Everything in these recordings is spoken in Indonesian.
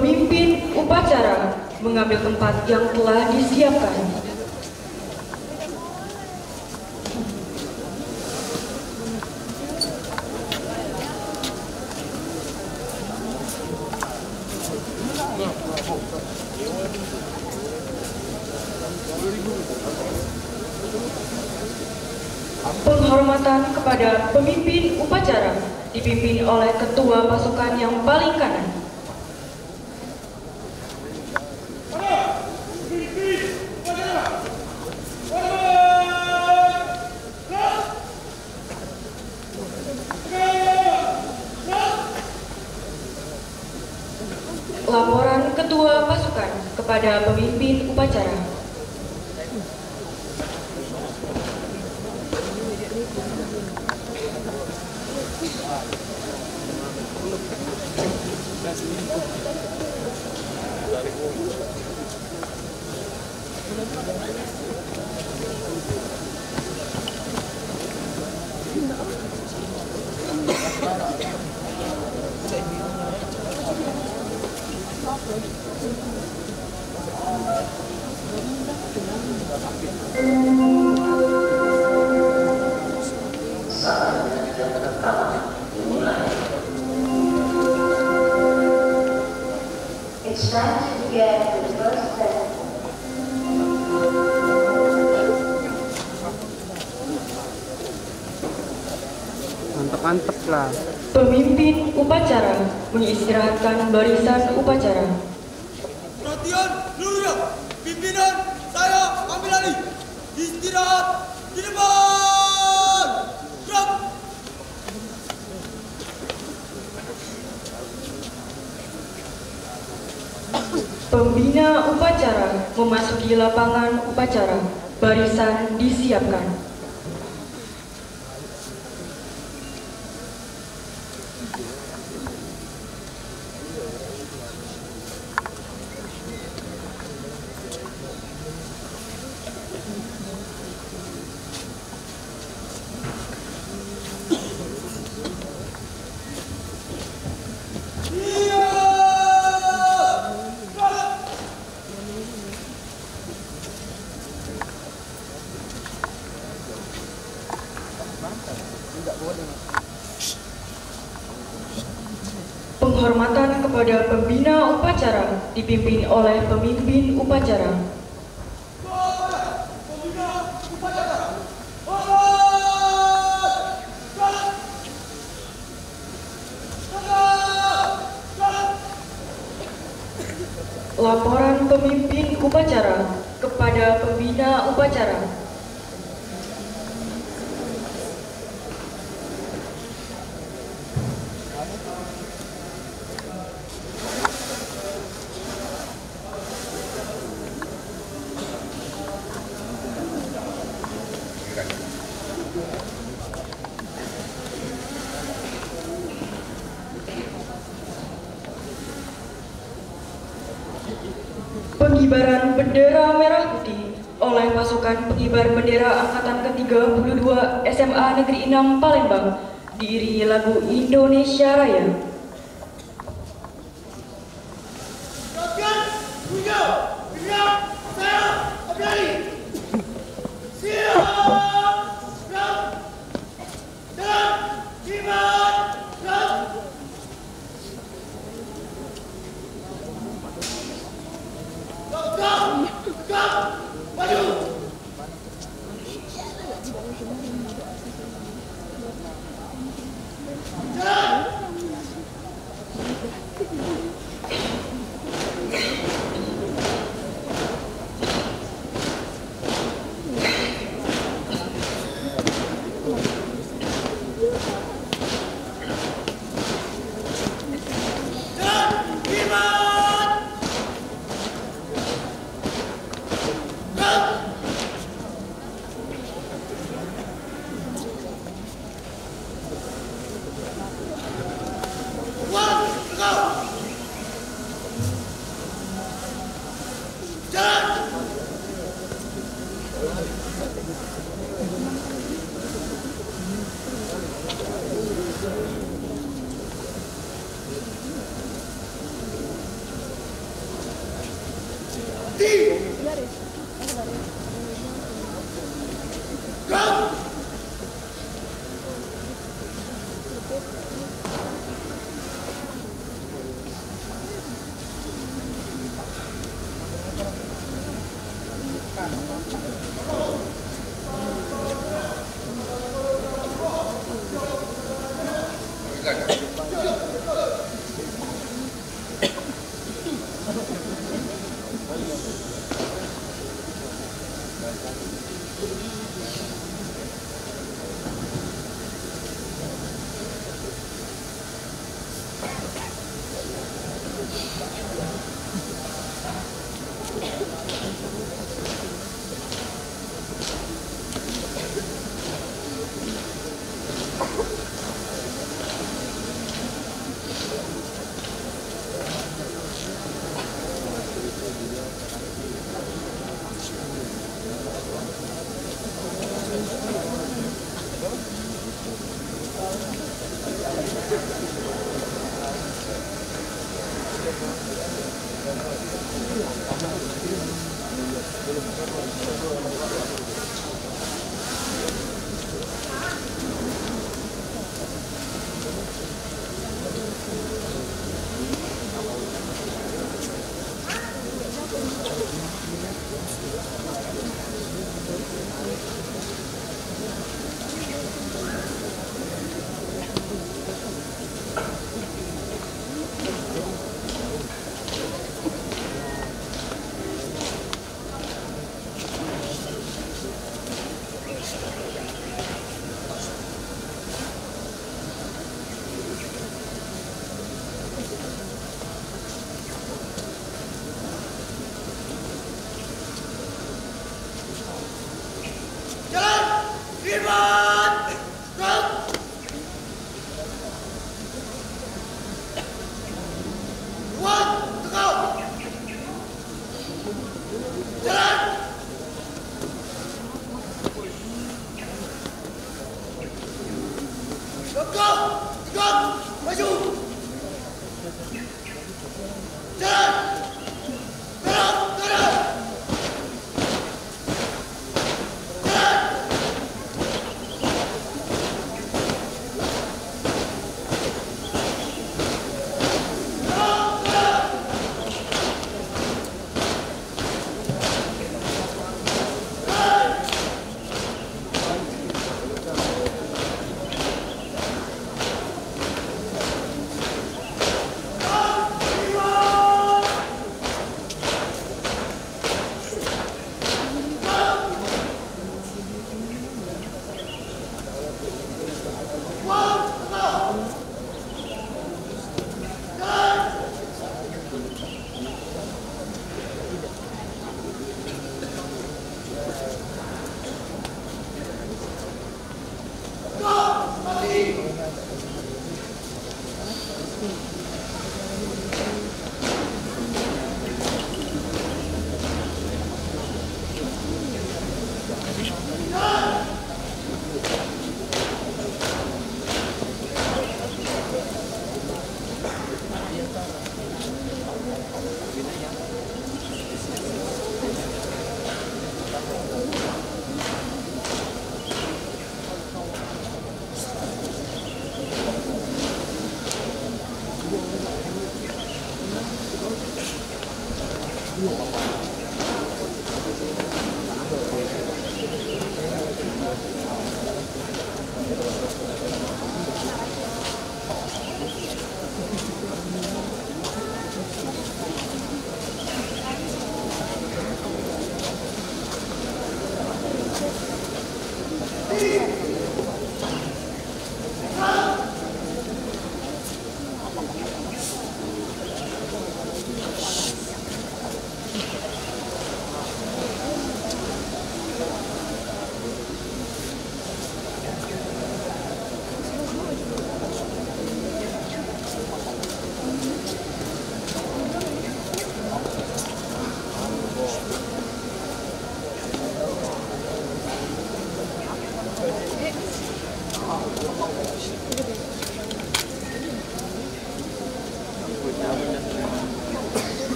Pemimpin upacara mengambil tempat yang telah disiapkan. Penghormatan kepada pemimpin upacara dipimpin oleh ketua pasukan yang paling kanan. Laporan ketua pasukan kepada pemimpin upacara. It's time to begin the first lesson. Mantap lah. Pemimpin upacara mengistirahatkan barisan upacara. Perhatian seluruhnya, pimpinan saya ambil alih. Istirahat di depan. Gerak. Pembina upacara memasuki lapangan upacara. Barisan disiapkan. Penghormatan kepada pembina upacara dipimpin oleh pemimpin upacara. Laporan pemimpin upacara kepada pembina upacara. Pengibaran bendera merah putih oleh pasukan pengibar bendera angkatan ke-32 SMA Negeri 6 Palembang diiringi lagu Indonesia Raya.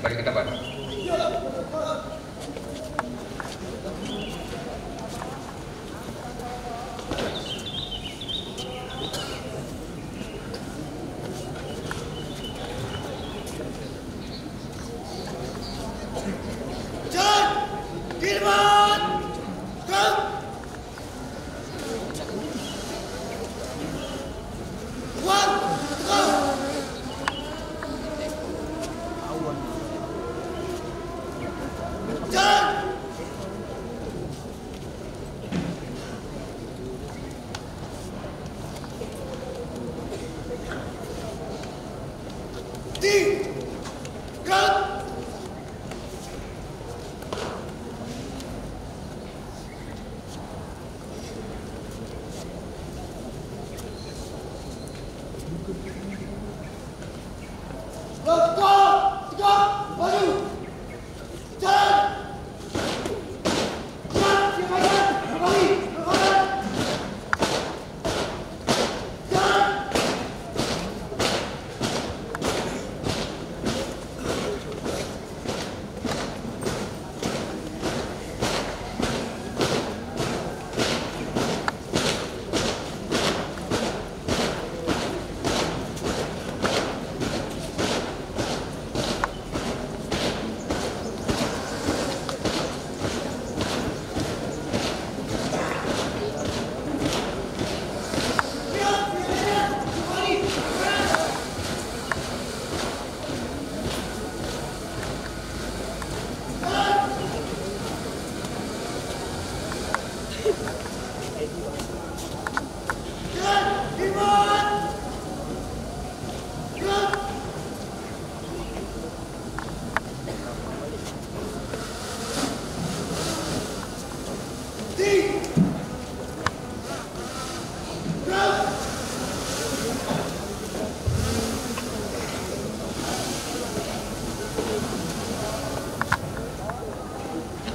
Mari kita bantu.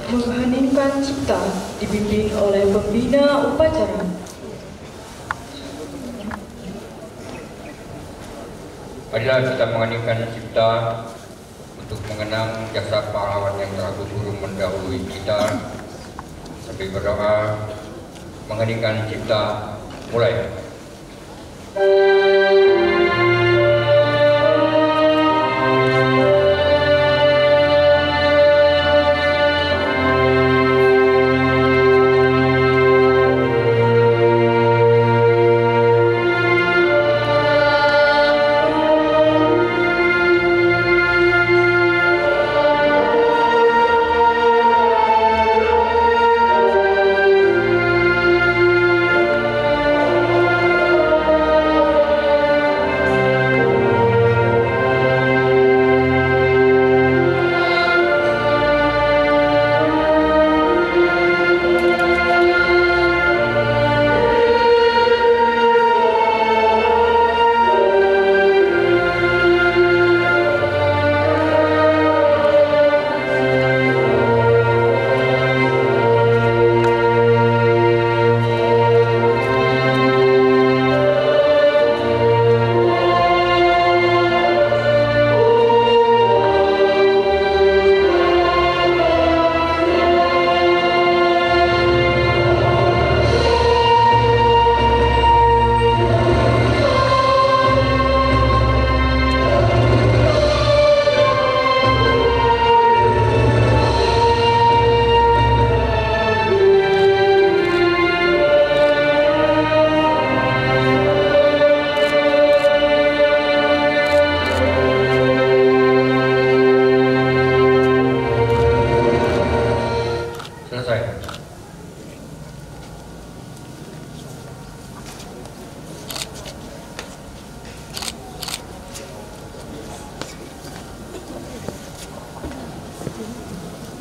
Mengheningkan cipta dibimbing oleh pembina upacara. Marilah kita mengheningkan cipta untuk mengenang jasa pahlawan yang telah gugur mendahului kita. Sambil berdoa, mengheningkan cipta, mulai.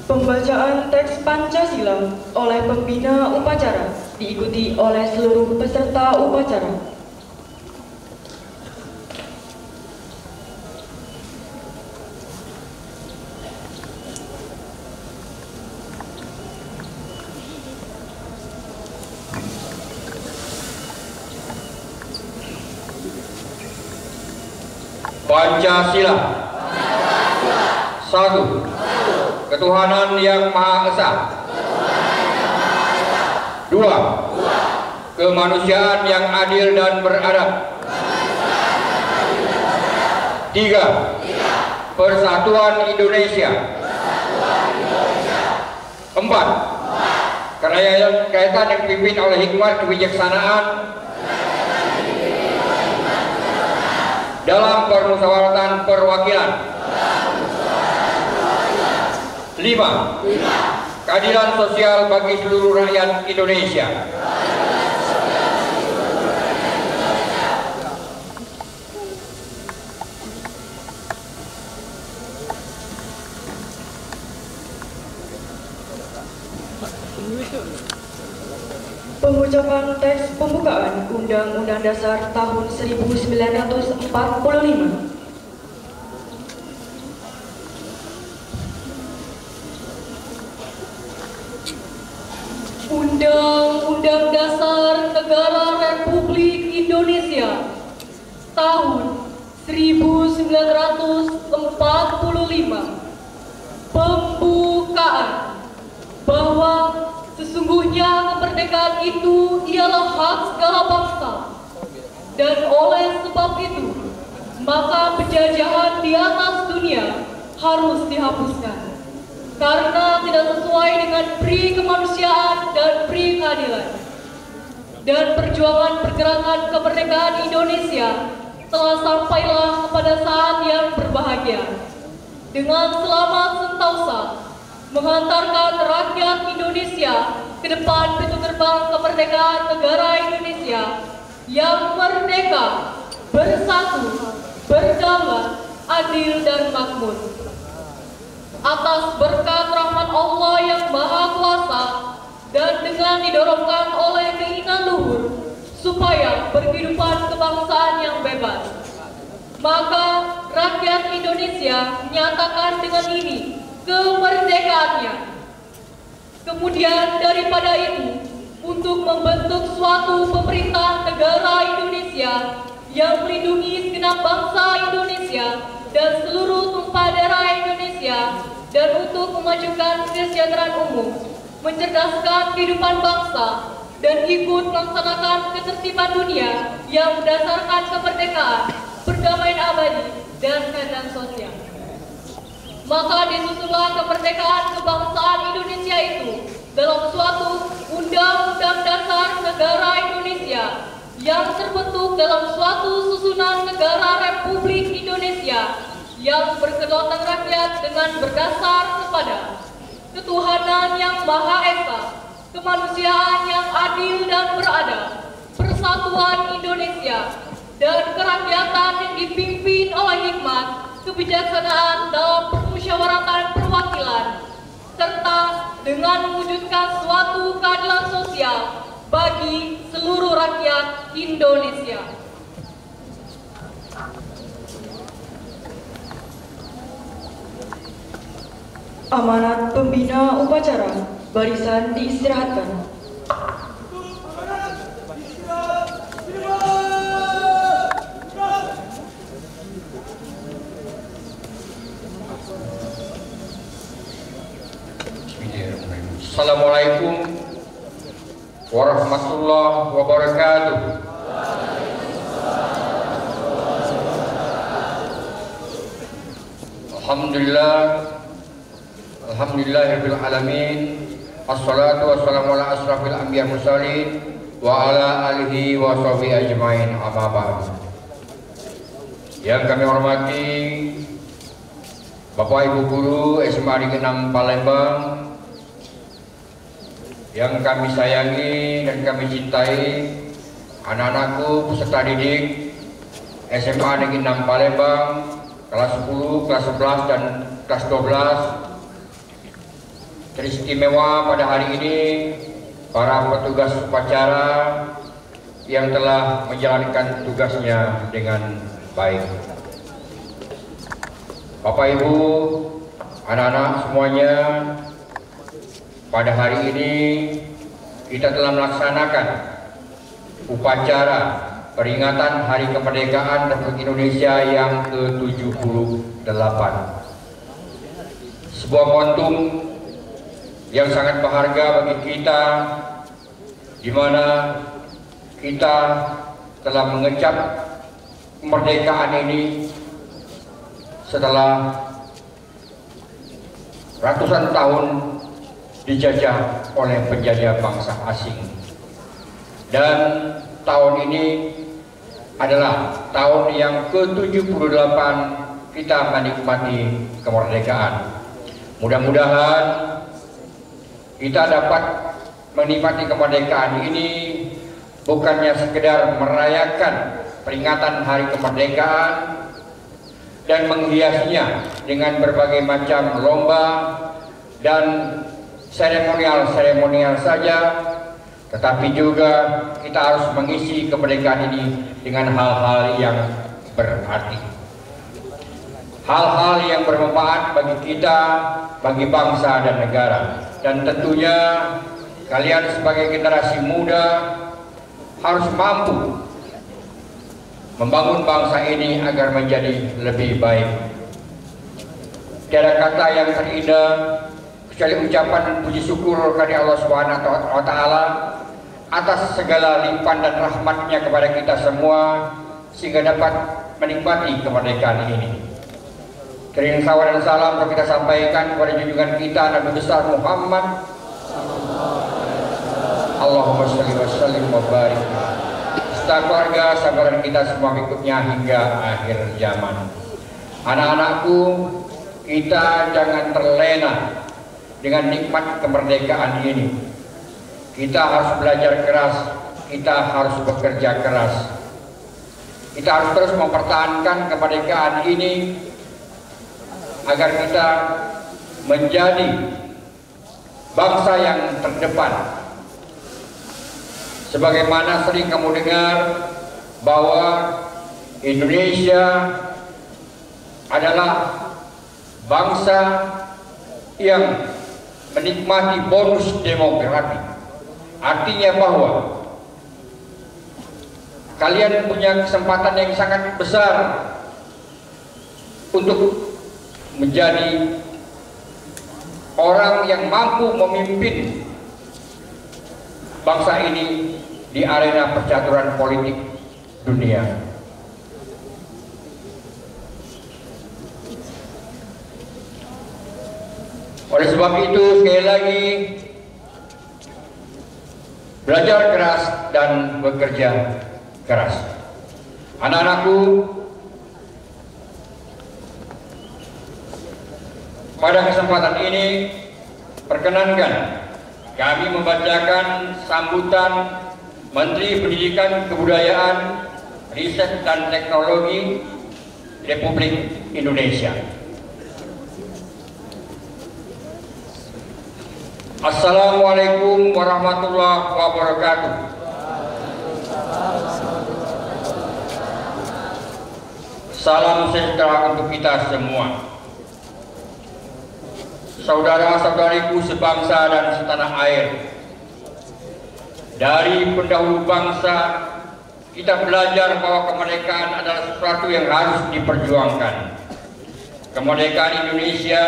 Pembacaan teks Pancasila oleh pembina upacara diikuti oleh seluruh peserta upacara. Pancasila. Satu. Ketuhanan Yang Maha Esa. Dua. Kemanusiaan yang adil dan beradab. Tiga. Persatuan Indonesia. Empat. Kerakyatan yang dipimpin oleh hikmat kebijaksanaan dalam permusyawaratan perwakilan. 5. Keadilan sosial bagi seluruh rakyat Indonesia. Pengucapan teks pembukaan Undang-Undang Dasar tahun 1945. Undang-Undang Dasar Negara Republik Indonesia tahun 1945. Pembukaan bahwa sesungguhnya kemerdekaan itu ialah hak segala bangsa, dan oleh sebab itu maka penjajahan di atas dunia harus dihapuskan karena tidak sesuai dengan pri kemanusiaan dan pri keadilan. Dan perjuangan pergerakan kemerdekaan Indonesia telah sampailah kepada saat yang berbahagia dengan selamat sentosa menghantarkan rakyat Indonesia ke depan pintu gerbang kemerdekaan negara Indonesia yang merdeka, bersatu, berdaulat, adil dan makmur. Atas berkat rahmat Allah yang Maha Kuasa dan dengan didorongkan oleh keinginan luhur supaya berkehidupan kebangsaan yang bebas, maka rakyat Indonesia menyatakan dengan ini kemerdekaannya. Kemudian daripada itu, untuk membentuk suatu pemerintah negara Indonesia yang melindungi segenap bangsa Indonesia dan seluruh tumpah darah Indonesia, dan untuk memajukan kesejahteraan umum, mencerdaskan kehidupan bangsa, dan ikut melaksanakan ketertiban dunia yang berdasarkan kemerdekaan, perdamaian abadi, dan keadilan sosial. Maka disusunlah kemerdekaan kebangsaan Indonesia itu dalam suatu Undang-Undang Dasar Negara Indonesia yang terbentuk dalam suatu susunan negara Republik Indonesia yang berkedaulatan rakyat dengan berdasar kepada ketuhanan yang Maha Esa, kemanusiaan yang adil dan beradab, persatuan Indonesia, dan kerakyatan yang dipimpin oleh hikmat kebijaksanaan dalam permusyawaratan perwakilan, serta dengan mewujudkan suatu keadilan sosial bagi seluruh rakyat Indonesia. Amanat pembina upacara, barisan diistirahatkan. Assalamualaikum warahmatullahi wabarakatuh. Alhamdulillahirabbil alamin. Assalatu wassalamu ala asrafil anbiya mursalin wa ala alihi wa sahbihi ajmain, amma ba'd. Yang kami hormati Bapak Ibu Guru SMA Negeri 6 Palembang, yang kami sayangi dan kami cintai, anak-anakku peserta didik SMA Negeri 6 Palembang, kelas 10, kelas 11, dan kelas 12. Teristimewa pada hari ini para petugas upacara yang telah menjalankan tugasnya dengan baik. Bapak Ibu, anak-anak semuanya, pada hari ini kita telah melaksanakan upacara peringatan Hari Kemerdekaan Republik Indonesia yang ke-78. Sebuah momentum yang sangat berharga bagi kita, di mana kita telah mengecap kemerdekaan ini setelah ratusan tahun dijajah oleh penjajah bangsa asing. Dan tahun ini adalah tahun yang ke-78 kita menikmati kemerdekaan. Mudah-mudahan kita dapat menikmati kemerdekaan ini bukannya sekedar merayakan peringatan Hari Kemerdekaan dan menghiasnya dengan berbagai macam lomba dan seremonial saja, tetapi juga kita harus mengisi kemerdekaan ini dengan hal-hal yang berarti, hal-hal yang bermanfaat bagi kita, bagi bangsa dan negara. Dan tentunya kalian sebagai generasi muda harus mampu membangun bangsa ini agar menjadi lebih baik. Tiada kata yang terindah kecuali ucapan puji syukur kepada Allah SWT atas segala limpahan dan rahmatnya kepada kita semua, sehingga dapat menikmati kemerdekaan ini. Kirim salawat dan salam kita sampaikan kepada junjungan kita Nabi besar Muhammad. Allahumma sholli wa sallim wa barik. Serta keluarga, sahabat kita semua berikutnya hingga akhir zaman. Anak-anakku, kita jangan terlena dengan nikmat kemerdekaan ini. Kita harus belajar keras, kita harus bekerja keras. Kita harus terus mempertahankan kemerdekaan ini agar kita menjadi bangsa yang terdepan. Sebagaimana sering kamu dengar bahwa Indonesia adalah bangsa yang menikmati bonus demografi. Artinya bahwa kalian punya kesempatan yang sangat besar untuk menjadi orang yang mampu memimpin bangsa ini di arena percaturan politik dunia. Oleh sebab itu, sekali lagi, belajar keras dan bekerja keras. Anak-anakku, pada kesempatan ini perkenankan kami membacakan sambutan Menteri Pendidikan, Kebudayaan, Riset dan Teknologi Republik Indonesia. Assalamualaikum warahmatullahi wabarakatuh. Salam sejahtera untuk kita semua. Saudara-saudariku sebangsa dan setanah air, dari pendahulu bangsa kita belajar bahwa kemerdekaan adalah sesuatu yang harus diperjuangkan. Kemerdekaan Indonesia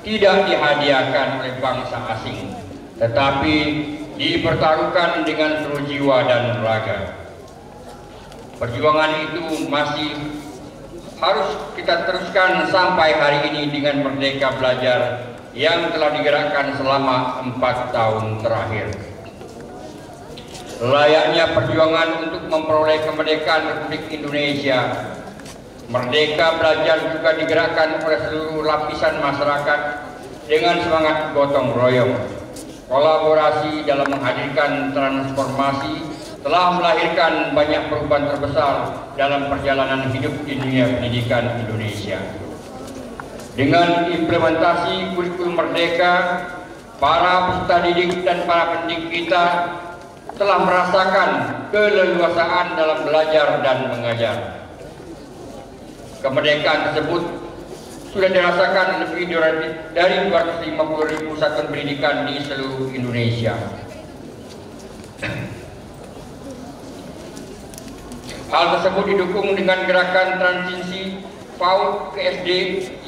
tidak dihadiahkan oleh bangsa asing, tetapi dipertaruhkan dengan seluruh jiwa dan raga. Perjuangan itu masih harus kita teruskan sampai hari ini dengan Merdeka Belajar yang telah digerakkan selama 4 tahun terakhir. Layaknya perjuangan untuk memperoleh kemerdekaan Republik Indonesia, Merdeka Belajar juga digerakkan oleh seluruh lapisan masyarakat dengan semangat gotong royong. kolaborasi dalam menghadirkan transformasi telah melahirkan banyak perubahan terbesar dalam perjalanan hidup di dunia pendidikan Indonesia. Dengan implementasi kurikulum merdeka, para peserta didik dan para pendidik kita telah merasakan keleluasaan dalam belajar dan mengajar. Kemerdekaan tersebut sudah dirasakan lebih dari 250.000 satuan pendidikan di seluruh Indonesia. Hal tersebut didukung dengan gerakan transisi PAUD ke SD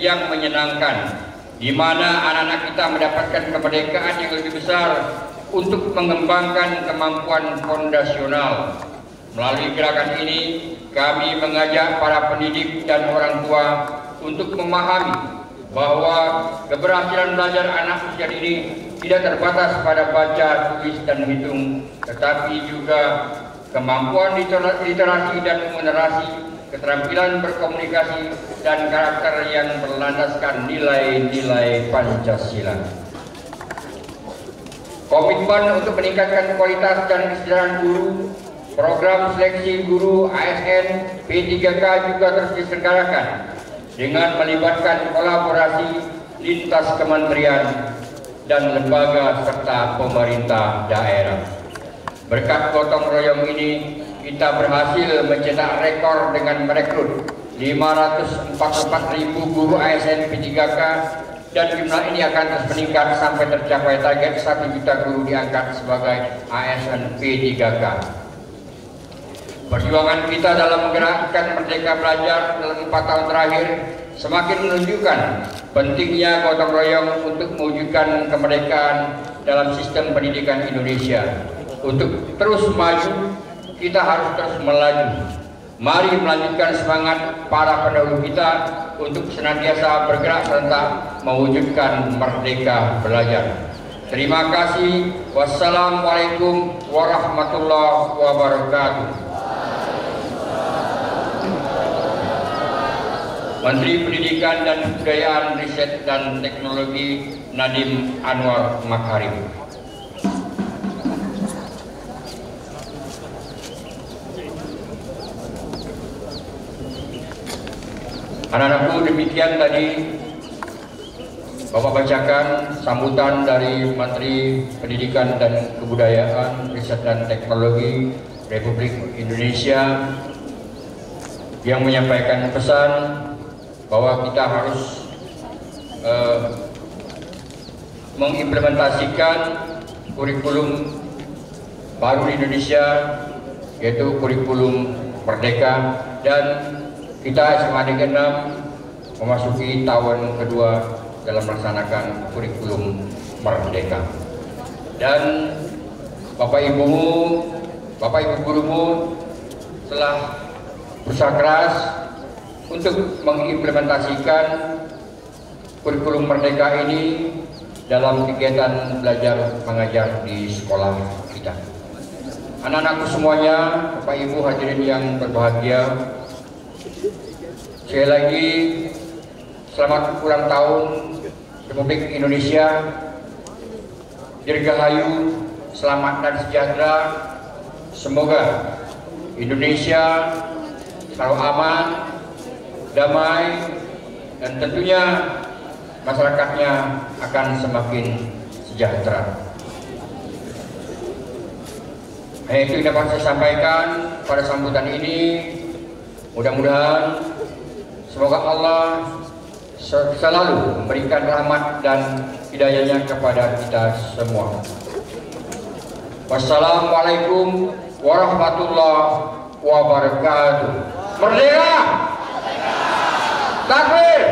yang menyenangkan, di mana anak-anak kita mendapatkan kemerdekaan yang lebih besar untuk mengembangkan kemampuan fondasional. Melalui gerakan ini, kami mengajak para pendidik dan orang tua untuk memahami bahwa keberhasilan belajar anak usia dini tidak terbatas pada baca, tulis, dan hitung, tetapi juga kemampuan literasi dan numerasi, keterampilan berkomunikasi, dan karakter yang berlandaskan nilai-nilai Pancasila. Komitmen untuk meningkatkan kualitas dan kesejahteraan guru, program seleksi guru ASN P3K juga terus diselenggarakan dengan melibatkan kolaborasi lintas kementerian dan lembaga serta pemerintah daerah. Berkat gotong royong ini, kita berhasil mencetak rekor dengan merekrut 544.000 guru ASN P3K, dan jumlah ini akan terus meningkat sampai tercapai target 1 juta guru diangkat sebagai ASN P3K. Perjuangan kita dalam menggerakkan Merdeka Belajar dalam 4 tahun terakhir semakin menunjukkan pentingnya gotong royong untuk mewujudkan kemerdekaan dalam sistem pendidikan Indonesia. Untuk terus maju, kita harus terus melaju. Mari melanjutkan semangat para pendahulu kita untuk senantiasa bergerak serentak mewujudkan Merdeka Belajar. Terima kasih. Wassalamualaikum warahmatullahi wabarakatuh. Menteri Pendidikan dan Kebudayaan, Riset dan Teknologi Nadiem Anwar Makarim. Anak-anakku, demikian tadi Bapak bacakan sambutan dari Menteri Pendidikan dan Kebudayaan, Riset dan Teknologi Republik Indonesia yang menyampaikan pesan bahwa kita harus mengimplementasikan kurikulum baru di Indonesia, yaitu kurikulum Merdeka, dan kita SMA Negeri 6 memasuki tahun kedua dalam melaksanakan kurikulum Merdeka. Dan Bapak Ibu gurumu telah berusaha keras untuk mengimplementasikan kurikulum Merdeka ini dalam kegiatan belajar mengajar di sekolah kita. Anak-anakku semuanya, Bapak Ibu hadirin yang berbahagia, sekali lagi selamat ulang tahun Republik Indonesia. Dirgahayu, selamat dan sejahtera. Semoga Indonesia selalu aman, damai, dan tentunya masyarakatnya akan semakin sejahtera. Itu yang dapat saya sampaikan pada sambutan ini. Mudah-mudahan semoga Allah selalu memberikan rahmat dan hidayahnya kepada kita semua. Wassalamualaikum warahmatullahi wabarakatuh. Merdeka! Takbir!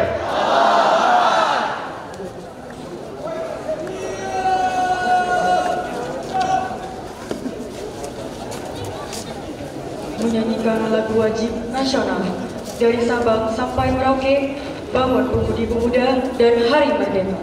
Menyanyikan lagu wajib nasional dari Sabang sampai Merauke, Bangun Pemudi Pemuda dan Hari Merdeka.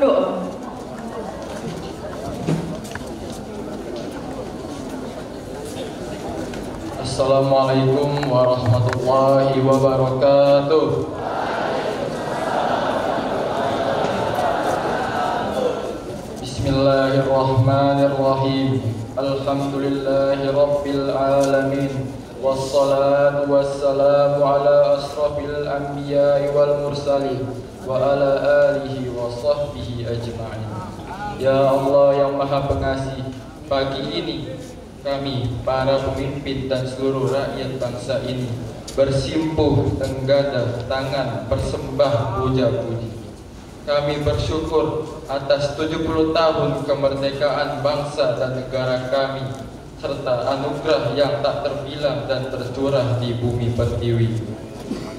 doa. Assalamualaikum warahmatullahi wabarakatuh. Bismillahirrahmanirrahim. Alhamdulillahi rabbil alamin. Wassalatu wassalamu ala asrafil anbiya'i wal mursalin wa ala alihi wa sahbihi ajma'in. Ya Allah yang Maha Pengasih, pagi ini kami, para pemimpin dan seluruh rakyat bangsa ini bersimpuh tenggadah tangan persembah puja-puji. Kami bersyukur atas 70 tahun kemerdekaan bangsa dan negara kami, serta anugerah yang tak terbilang dan tercurah di bumi pertiwi.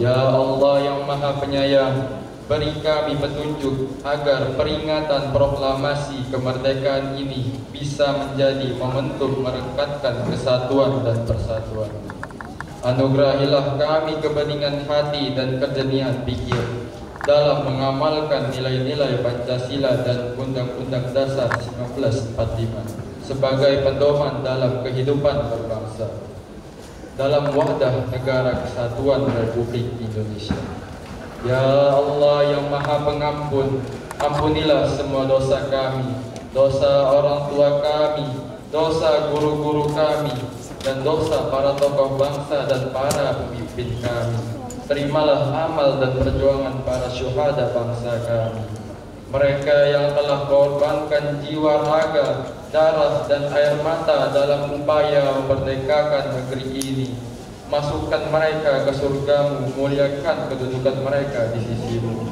Ya Allah yang Maha Penyayang, beri kami petunjuk agar peringatan proklamasi kemerdekaan ini bisa menjadi momentum merekatkan kesatuan dan persatuan. Anugerahilah kami kebeningan hati dan kejernihan pikir dalam mengamalkan nilai-nilai Pancasila dan Undang-Undang Dasar 1945 sebagai pedoman dalam kehidupan berbangsa, dalam wahdah negara kesatuan Republik Indonesia. Ya Allah yang Maha Pengampun, ampunilah semua dosa kami, dosa orang tua kami, dosa guru-guru kami, dan dosa para tokoh bangsa dan para pemimpin kami. Terimalah amal dan perjuangan para syuhada bangsa kami, mereka yang telah mengorbankan jiwa, raga, darah, dan air mata dalam upaya memerdekakan negeri ini. Masukkan mereka ke surgamu, muliakan kedudukan mereka di sisimu.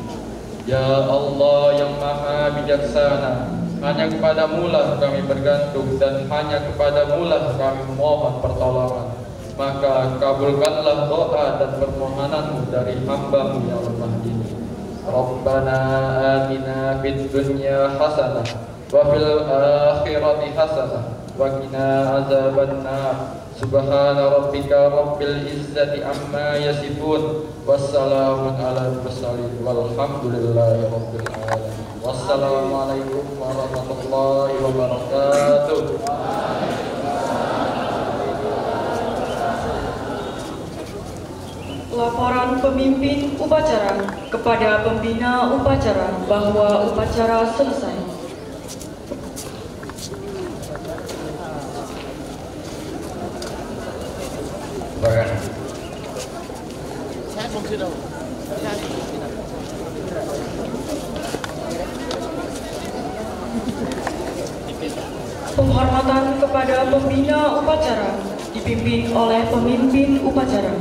Ya Allah yang Maha Bijaksana, hanya kepadamu-lah kami bergantung dan hanya kepadamu-lah kami mohon pertolongan. Maka kabulkanlah doa dan permohonanmu dari hamba-Mu yang lemah ini. Rabbana atina fid dunya hasanah wa fil akhirati hasanah wa qina azabannar. Subhana rabbika rabbil izzati amma yasifun. Wassalamun ala mursalin walhamdulillahi rabbil alamin. Wassalamualaikum warahmatullahi wabarakatuh. Laporan pemimpin upacara kepada pembina upacara bahwa upacara selesai. Penghormatan kepada pembina upacara dipimpin oleh pemimpin upacara.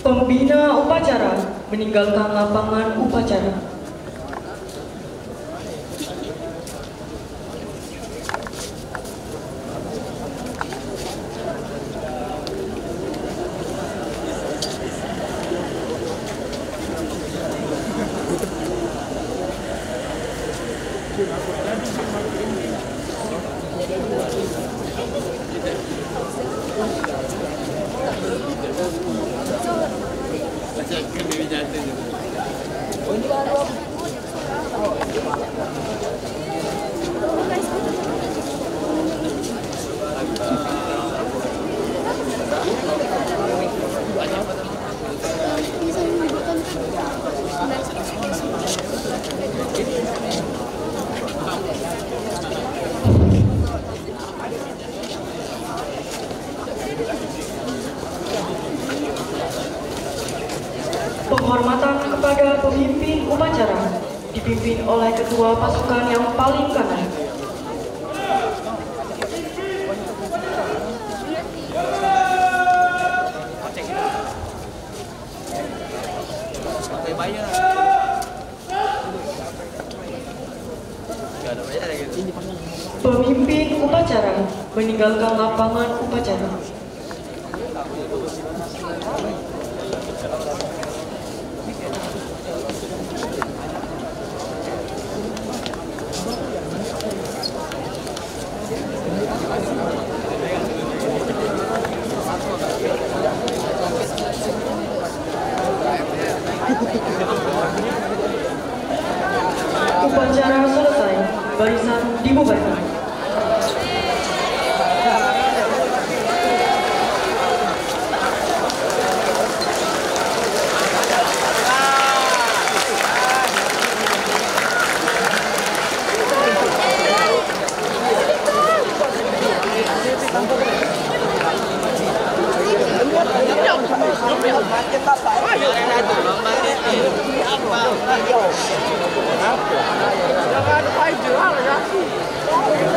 Pembina upacara meninggalkan lapangan upacara. Penghormatan kepada pemimpin upacara dipimpin oleh ketua pasukan yang paling kanan. Pemimpin upacara meninggalkan lapangan upacara. Upacara selesai, barisan dibubarkan. Jangan